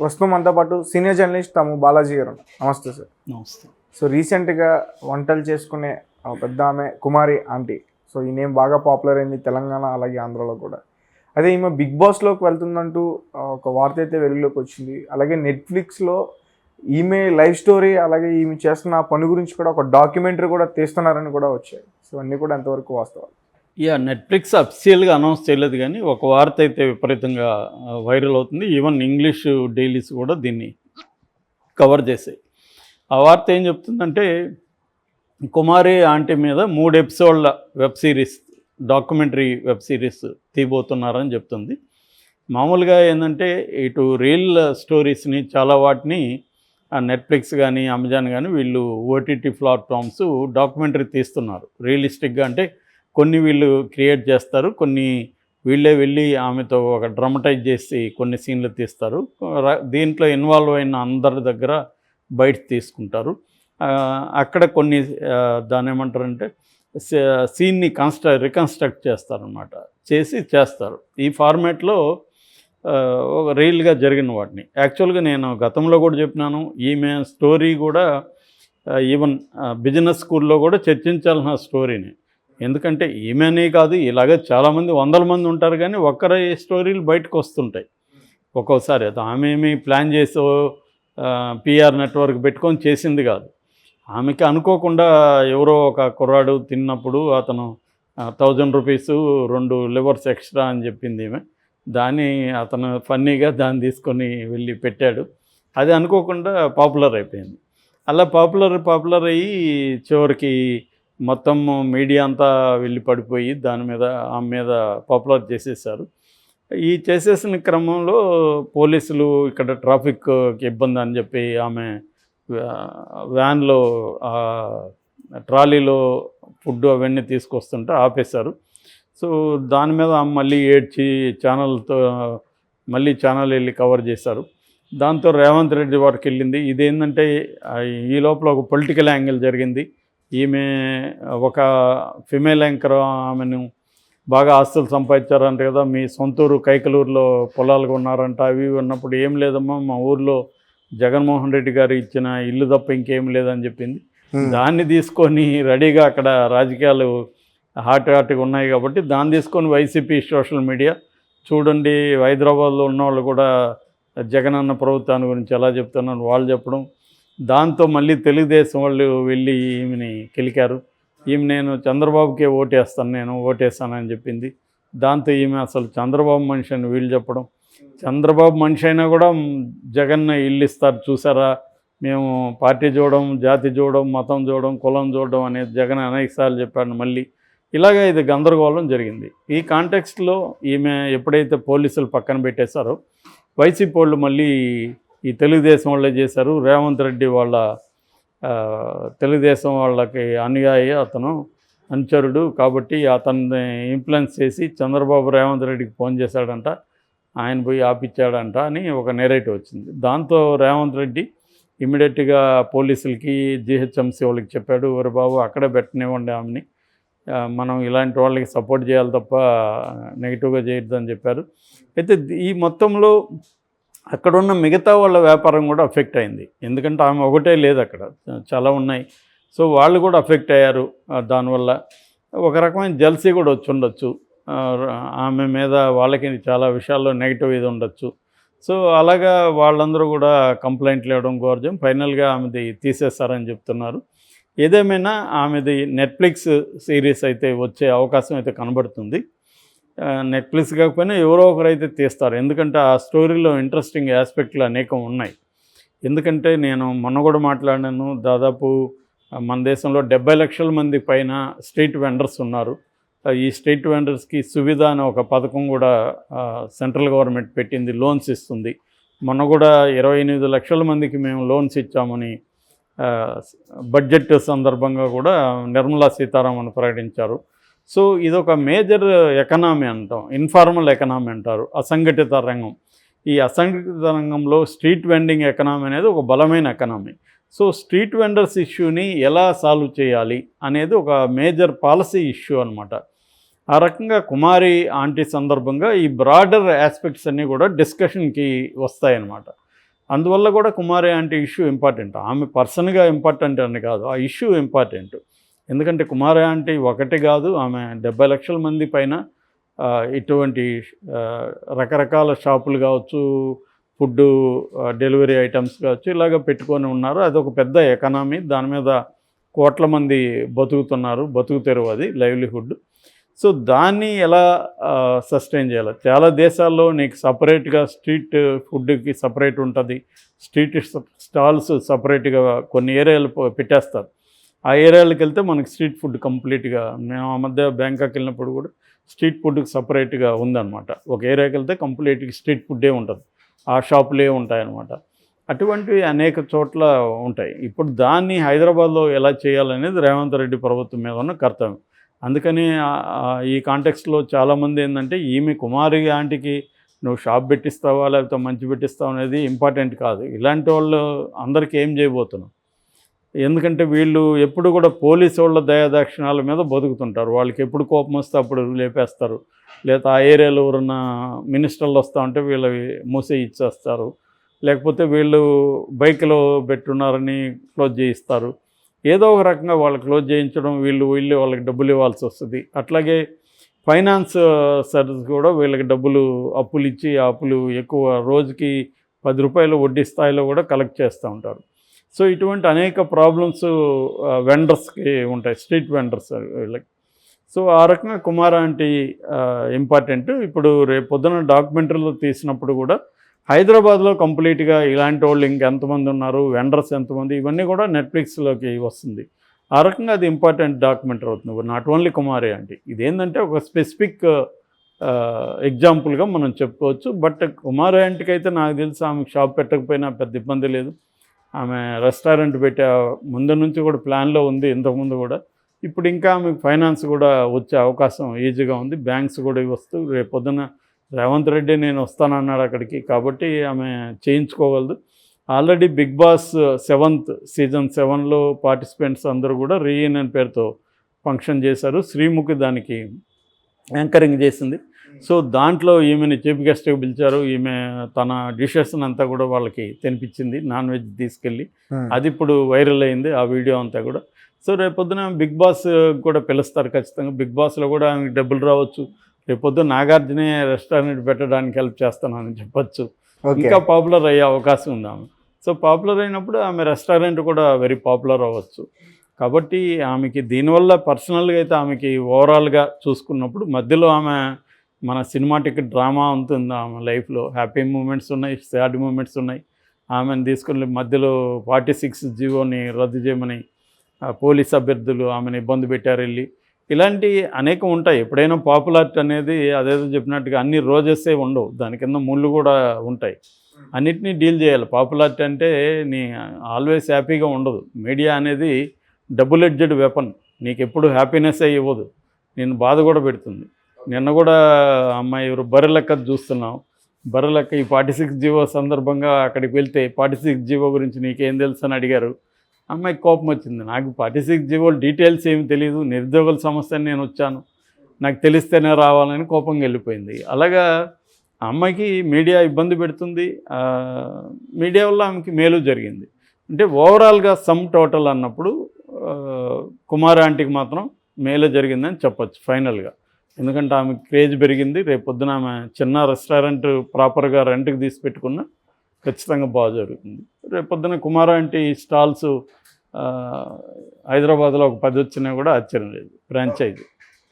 ప్రస్తుతం మనతో పాటు సీనియర్ జర్నలిస్ట్ తాము బాలాజీ గారు. నమస్తే సార్. నమస్తే. సో రీసెంట్గా వంటలు చేసుకునే పెద్ద ఆమె కుమారి ఆంటీ. సో ఈ నేమ్ బాగా పాపులర్ అయింది తెలంగాణ అలాగే ఆంధ్రాలో కూడా. అదే ఈమె బిగ్ బాస్లోకి వెళ్తుందంటూ ఒక వార్త అయితే వెలుగులోకి వచ్చింది. అలాగే నెట్ఫ్లిక్స్లో ఈమె లైఫ్ స్టోరీ అలాగే ఈమె చేస్తున్న పని గురించి కూడా ఒక డాక్యుమెంటరీ కూడా తీస్తున్నారని కూడా వచ్చాయి. సో అన్నీ కూడా ఎంతవరకు వాస్తవాలు? నెట్ఫ్లిక్స్ అఫీషియల్గా అనౌన్స్ చేయలేదు, కానీ ఒక వార్త అయితే విపరీతంగా వైరల్ అవుతుంది. ఈవెన్ ఇంగ్లీష్ డైలీస్ కూడా దీన్ని కవర్ చేసాయి. ఆ వార్త ఏం చెప్తుందంటే, కుమారి ఆంటీ మీద 3 ఎపిసోడ్ల web series, documentary web series తీయబోతున్నారని చెప్తుంది. మామూలుగా ఏంటంటే, ఇటు రియల్ స్టోరీస్ని చాలా వాటిని నెట్ఫ్లిక్స్ కానీ అమెజాన్ కానీ వీళ్ళు ఓటీటీ ప్లాట్ఫామ్స్ డాక్యుమెంటరీ తీస్తున్నారు రియలిస్టిక్గా. అంటే కొన్ని వీళ్ళు క్రియేట్ చేస్తారు, కొన్ని వీళ్ళే వెళ్ళి ఆమెతో ఒక డ్రామటైజ్ చేసి కొన్ని సీన్లు తీస్తారు. దీంట్లో ఇన్వాల్వ్ అయిన అందరి దగ్గర బయట తీసుకుంటారు. అక్కడ కొన్ని దాని ఏమంటారంటే సీన్ని రికన్స్ట్రక్ట్ చేస్తారనమాట, చేస్తారు. ఈ ఫార్మాట్లో ఒక రియల్గా జరిగిన వాటిని. యాక్చువల్గా నేను గతంలో కూడా చెప్పినాను, ఈమె స్టోరీ కూడా ఈవెన్ బిజినెస్ స్కూల్లో కూడా చర్చించాల్సిన స్టోరీని. ఎందుకంటే ఈమెనే కాదు, ఇలాగే చాలామంది 100 మంది ఉంటారు, కానీ ఒక్కరి స్టోరీలు బయటకు వస్తుంటాయి ఒక్కోసారి. అది ఆమె ఏమి ప్లాన్ చేసో పిఆర్ నెట్వర్క్ పెట్టుకొని చేసింది కాదు. ఆమెకి అనుకోకుండా ఎవరో ఒక కుర్రాడు తిన్నప్పుడు అతను 1000 రూపీస్ 2 లివర్స్ ఎక్స్ట్రా అని చెప్పింది ఈమె. దాన్ని అతను ఫన్నీగా దాన్ని తీసుకొని వెళ్ళి పెట్టాడు. అది అనుకోకుండా పాపులర్ అయిపోయింది. అలా పాపులర్ అయ్యి చివరికి మొత్తం మీడియా అంతా వెళ్ళి పడిపోయి దాని మీద ఆమె మీద పాపులర్ చేసేసారు. ఈ చేసేసిన క్రమంలో పోలీసులు ఇక్కడ ట్రాఫిక్కి ఇబ్బంది అని చెప్పి ఆమె వ్యాన్లో ట్రాలీలో ఫుడ్ అవన్నీ తీసుకొస్తుంటే ఆపేశారు. సో దాని మీద మళ్ళీ ఏడ్చి ఛానల్ వెళ్ళి కవర్ చేశారు. దాంతో రేవంత్ రెడ్డి వారికి వెళ్ళింది. ఇదేంటంటే ఈ లోపల ఒక పొలిటికల్ యాంగిల్ జరిగింది. ఈమె ఒక ఫిమేల్ యాంకర్, ఆమెను బాగా ఆస్తులు సంపాదించారంట కదా, మీ సొంతూరు కైకలూరులో పొలాలు కొన్నారంట. అవి ఉన్నప్పుడు ఏం లేదమ్మా, మా ఊర్లో జగన్మోహన్ రెడ్డి గారు ఇచ్చిన ఇల్లు తప్ప ఇంకేం లేదని చెప్పింది. దాన్ని తీసుకొని రెడీగా అక్కడ రాజకీయాలు హాట్గా ఉన్నాయి కాబట్టి దాన్ని తీసుకొని వైసీపీ సోషల్ మీడియా చూడండి, హైదరాబాద్లో ఉన్నవాళ్ళు కూడా జగనన్న ప్రభుత్వాన్ని గురించి ఎలా చెప్తున్నాను వాళ్ళు చెప్పడం. దాంతో మళ్ళీ తెలుగుదేశం వాళ్ళు వెళ్ళి ఈమెని కెలికారు. ఈమె నేను చంద్రబాబుకే ఓటేస్తానని చెప్పింది. దాంతో ఈమె అసలు చంద్రబాబు మనిషి అని వీళ్ళు చెప్పడం. చంద్రబాబు మనిషి అయినా కూడా జగన్ ఇల్లు ఇస్తారు చూసారా, మేము పార్టీ చూడడం, జాతి చూడడం, మతం చూడడం, కులం చూడడం అనేది జగన్ అనేకసార్లు చెప్పాడు. మళ్ళీ ఇలాగ ఇది గందరగోళం జరిగింది. ఈ కాంటెక్స్ట్లో ఈమె ఎప్పుడైతే పోలీసులు పక్కన పెట్టేశారో, వైసీపీ వాళ్ళు మళ్ళీ ఈ తెలుగుదేశం వాళ్ళే చేశారు. రేవంత్ రెడ్డి వాళ్ళ తెలుగుదేశం వాళ్ళకి అనుయాయి, అతను అనుచరుడు కాబట్టి అతన్ని ఇన్ఫ్లుయెన్స్ చేసి చంద్రబాబు రేవంత్ రెడ్డికి ఫోన్ చేశాడంట, ఆయన పోయి ఆపిచ్చాడంట అని ఒక నెరేటివ్ వచ్చింది. దాంతో రేవంత్ రెడ్డి ఇమీడియట్గా పోలీసులకి జిహెచ్ఎంసీ వాళ్ళకి చెప్పాడు, ఎవరు బాబు అక్కడే పెట్టనివ్వండి ఆమెని, మనం ఇలాంటి వాళ్ళకి సపోర్ట్ చేయాలి తప్ప నెగిటివ్గా చేయొద్దని చెప్పారు. అయితే ఈ మొత్తంలో అక్కడున్న మిగతా వాళ్ళ వ్యాపారం కూడా అఫెక్ట్ అయింది. ఎందుకంటే ఆమె ఒకటే లేదు, అక్కడ చాలా ఉన్నాయి. సో వాళ్ళు కూడా అఫెక్ట్ అయ్యారు. దానివల్ల ఒక రకమైన జల్సీ కూడా వచ్చి ఉండొచ్చు ఆమె మీద. వాళ్ళకి చాలా విషయాల్లో నెగిటివ్ ఇది ఉండొచ్చు. సో అలాగా వాళ్ళందరూ కూడా కంప్లైంట్లు ఇవ్వడం కోరడం ఫైనల్గా ఆమెది తీసేస్తారని చెప్తున్నారు. ఏదేమైనా ఆమెది నెట్ఫ్లిక్స్ సిరీస్ అయితే వచ్చే అవకాశం అయితే కనబడుతుంది. నెట్ఫ్లిక్స్ కాకపోయినా ఎవరో ఒకరైతే తీస్తారు. ఎందుకంటే ఆ స్టోరీలో ఇంట్రెస్టింగ్ ఆస్పెక్ట్లు అనేకం ఉన్నాయి. ఎందుకంటే నేను మొన్న కూడా మాట్లాడాను, దాదాపు మన దేశంలో 70 లక్షల మంది పైన స్ట్రీట్ వెండర్స్ ఉన్నారు. ఈ స్ట్రీట్ వెండర్స్కి సువిధ అనే ఒక పథకం కూడా సెంట్రల్ గవర్నమెంట్ పెట్టింది, లోన్స్ ఇస్తుంది. మొన్న కూడా 28 లక్షల మందికి మేము లోన్స్ ఇచ్చామని బడ్జెట్ సందర్భంగా కూడా నిర్మలా సీతారామన్ ప్రకటించారు. సో ఇదొక మేజర్ ఎకనామీ అంటాం, ఇన్ఫార్మల్ ఎకనామీ అంటారు, అసంఘటిత రంగం. ఈ అసంఘటిత రంగంలో స్ట్రీట్ వెండింగ్ ఎకనామీ అనేది ఒక బలమైన ఎకనామీ. సో స్ట్రీట్ వెండర్స్ ఇష్యూని ఎలా సాల్వ్ చేయాలి అనేది ఒక మేజర్ పాలసీ ఇష్యూ అనమాట. ఆ రకంగా కుమారి ఆంటీ సందర్భంగా ఈ బ్రాడర్ ఆస్పెక్ట్స్ అన్నీ కూడా డిస్కషన్కి వస్తాయన్నమాట. అందువల్ల కూడా కుమారి ఆంటీ ఇష్యూ ఇంపార్టెంట్. ఆమె పర్సన్గా ఇంపార్టెంట్ అని కాదు, ఆ ఇష్యూ ఇంపార్టెంట్. ఎందుకంటే కుమారి ఆంటీ ఒకటి కాదు, ఆమె 70 లక్షల మంది పైన ఇటువంటి రకరకాల షాపులు కావచ్చు, ఫుడ్డు డెలివరీ ఐటమ్స్ కావచ్చు, ఇలాగ పెట్టుకొని ఉన్నారు. అదొక పెద్ద ఎకానమీ, దాని మీద కోట్ల మంది బతుకుతున్నారు, బతుకుతారు, అది లైవ్లీహుడ్. సో దాన్ని ఎలా సస్టైన్ చేయాలి? చాలా దేశాల్లో నీకు సపరేట్గా స్ట్రీట్ ఫుడ్కి సపరేట్ ఉంటుంది, స్ట్రీట్ స్టాల్స్ సపరేట్గా కొన్ని ఏరియాలు పెట్టేస్తారు. ఆ ఏరియాలకు వెళ్తే మనకి స్ట్రీట్ ఫుడ్ కంప్లీట్గా, మేము ఆ మధ్య బ్యాంకాక్ వెళ్ళినప్పుడు కూడా స్ట్రీట్ ఫుడ్కి సపరేట్గా ఉందన్నమాట. ఒక ఏరియాకి వెళ్తే కంప్లీట్గా స్ట్రీట్ ఫుడ్డే ఉంటుంది, ఆ షాపులే ఉంటాయన్నమాట. అటువంటివి అనేక చోట్ల ఉంటాయి. ఇప్పుడు దాన్ని హైదరాబాద్లో ఎలా చేయాలనేది రేవంత్ రెడ్డి ప్రభుత్వం మీద ఉన్న కర్తవ్యం. అందుకని ఈ కాంటెక్స్ట్లో చాలామంది ఏంటంటే, ఈమె కుమారి ఆంటీకి నువ్వు షాప్ పెట్టిస్తావా లేకపోతే మంచి పెట్టిస్తావా అనేది ఇంపార్టెంట్ కాదు. ఇలాంటి వాళ్ళు అందరికీ ఏం చేయబోతున్నావు? ఎందుకంటే వీళ్ళు ఎప్పుడు కూడా పోలీసు వాళ్ళ దయాదాక్షిణాల మీద బతుకుతుంటారు. వాళ్ళకి ఎప్పుడు కోపం వస్తే అప్పుడు లేపేస్తారు, లేదా ఆ ఏరియాలో ఎవరన్నా మినిస్టర్లు వస్తూ ఉంటే వీళ్ళవి మూసే ఇచ్చేస్తారు, లేకపోతే వీళ్ళు బైక్లో పెట్టున్నారని క్లోజ్ చేయిస్తారు. ఏదో ఒక రకంగా వాళ్ళు క్లోజ్ చేయించడం, వీళ్ళు వాళ్ళకి డబ్బులు ఇవ్వాల్సి వస్తుంది. అట్లాగే ఫైనాన్స్ సర్వీస్ కూడా వీళ్ళకి డబ్బులు అప్పులు ఇచ్చి, ఆ అప్పులు ఎక్కువ, రోజుకి 10 రూపాయలు వడ్డీ స్థాయిలో కూడా కలెక్ట్ చేస్తూ ఉంటారు. సో ఇటువంటి అనేక ప్రాబ్లమ్స్ వెండర్స్కి ఉంటాయి, స్ట్రీట్ వెండర్స్ వీళ్ళకి. సో ఆ రకంగా కుమార్ ఆంటీ ఇంపార్టెంట్. ఇప్పుడు రేపు పొద్దున డాక్యుమెంటరీలో తీసినప్పుడు కూడా హైదరాబాద్లో కంప్లీట్గా ఇలాంటి వాళ్ళు ఇంకెంతమంది ఉన్నారు, వెండర్స్ ఎంతమంది, ఇవన్నీ కూడా నెట్ఫ్లిక్స్లోకి వస్తుంది. ఆ రకంగా అది ఇంపార్టెంట్ డాక్యుమెంటరీ అవుతుంది, నాట్ ఓన్లీ కుమారి ఆంటీ. ఇదేంటంటే ఒక స్పెసిఫిక్ ఎగ్జాంపుల్గా మనం చెప్పుకోవచ్చు. బట్ కుమారి ఆంటీకి అయితే నాకు తెలిసి ఆమెకు షాప్ పెట్టకపోయినా పెద్ద ఇబ్బంది లేదు. ఆమె రెస్టారెంట్ పెట్టే ముందు నుంచి కూడా ప్లాన్లో ఉంది, ఇంతకుముందు కూడా. ఇప్పుడు ఇంకా ఆమెకు ఫైనాన్స్ కూడా వచ్చే అవకాశం ఈజీగా ఉంది, బ్యాంక్స్ కూడా వస్తూ. రేపు పొద్దున రేవంత్ రెడ్డి నేను వస్తానన్నాడు అక్కడికి, కాబట్టి ఆమె చేయించుకోగలదు. Already Bigg Boss 7th season 7లో పార్టిసిపెంట్స్ అందరూ కూడా రీయూనియన్ పేరుతో ఫంక్షన్ చేశారు. శ్రీముఖి దానికి యాంకరింగ్ చేసింది. సో దాంట్లో ఈమెని చీఫ్ గెస్ట్గా పిలిచారు. ఈమె తన డిషెస్ అంతా కూడా వాళ్ళకి తినిపించింది, నాన్ వెజ్ తీసుకెళ్ళి. అది ఇప్పుడు వైరల్ అయింది ఆ వీడియో అంతా కూడా. సో రేపొద్దున బిగ్ బాస్ కూడా పిలుస్తారు ఖచ్చితంగా. బిగ్ బాస్లో కూడా ఆమెకు డబ్బులు రావచ్చు. రేపొద్దున నాగార్జునే రెస్టారెంట్ పెట్టడానికి హెల్ప్ చేస్తానని చెప్పచ్చు. ఇంకా పాపులర్ అయ్యే అవకాశం ఉంది ఆమె. సో పాపులర్ అయినప్పుడు ఆమె రెస్టారెంట్ కూడా వెరీ పాపులర్ అవ్వచ్చు. కాబట్టి ఆమెకి దీనివల్ల పర్సనల్గా అయితే ఆమెకి ఓవరాల్గా చూసుకున్నప్పుడు మధ్యలో ఆమె మన సినిమాటిక్ డ్రామా ఉంటుంది ఆమె లైఫ్లో. హ్యాపీ మూమెంట్స్ ఉన్నాయి, సాడ్ మూమెంట్స్ ఉన్నాయి. ఆమెను తీసుకుని మధ్యలో 46 జీవోని రద్దు చేయమని పోలీస్ అభ్యర్థులు ఆమెను ఇబ్బంది పెట్టారు వెళ్ళి. ఇలాంటి అనేకం ఉంటాయి. ఎప్పుడైనా పాపులారిటీ అనేది అదేదో చెప్పినట్టుగా అన్ని రోజెసే ఉండవు, దాని కింద ముళ్ళు కూడా ఉంటాయి. అన్నిటినీ డీల్ చేయాలి. పాపులారిటీ అంటే నీ ఆల్వేస్ హ్యాపీగా ఉండదు. మీడియా అనేది డబుల్ ఎడ్జెడ్ వెపన్. నీకు ఎప్పుడు హ్యాపీనెస్ ఇవ్వదు, నేను బాధ కూడా పెడుతుంది. నిన్న కూడా అమ్మాయి ఎవరు బర్రెలెక్క చూస్తున్నాం. బర్రెలెక్క ఈ 46 జీవో సందర్భంగా అక్కడికి వెళ్తే 46 జీవో గురించి నీకేం తెలుసు అని అడిగారు. అమ్మాయికి కోపం వచ్చింది. నాకు 46 జీవోలు డీటెయిల్స్ ఏమి తెలియదు, నిరుద్యోగుల సమస్యని నేను వచ్చాను, నాకు తెలిస్తేనే రావాలని కోపంగా వెళ్ళిపోయింది. అలాగా అమ్మాయికి మీడియా ఇబ్బంది పెడుతుంది, మీడియా వల్ల ఆమెకి మేలు జరిగింది. అంటే ఓవరాల్గా సమ్ టోటల్ అన్నప్పుడు కుమార్ ఆంటీకి మాత్రం మేలు జరిగిందని చెప్పచ్చు ఫైనల్గా. ఎందుకంటే ఆమె క్రేజ్ పెరిగింది. రేపు పొద్దున ఆమె చిన్న రెస్టారెంట్ ప్రాపర్గా రెంట్కి తీసి పెట్టుకున్నా ఖచ్చితంగా బాగా జరుగుతుంది. రేపు పొద్దున కుమార్ ఆంటీ స్టాల్స్ హైదరాబాద్లో ఒక 10 వచ్చినా కూడా ఆశ్చర్యం లేదు, ఫ్రాంచైజీ.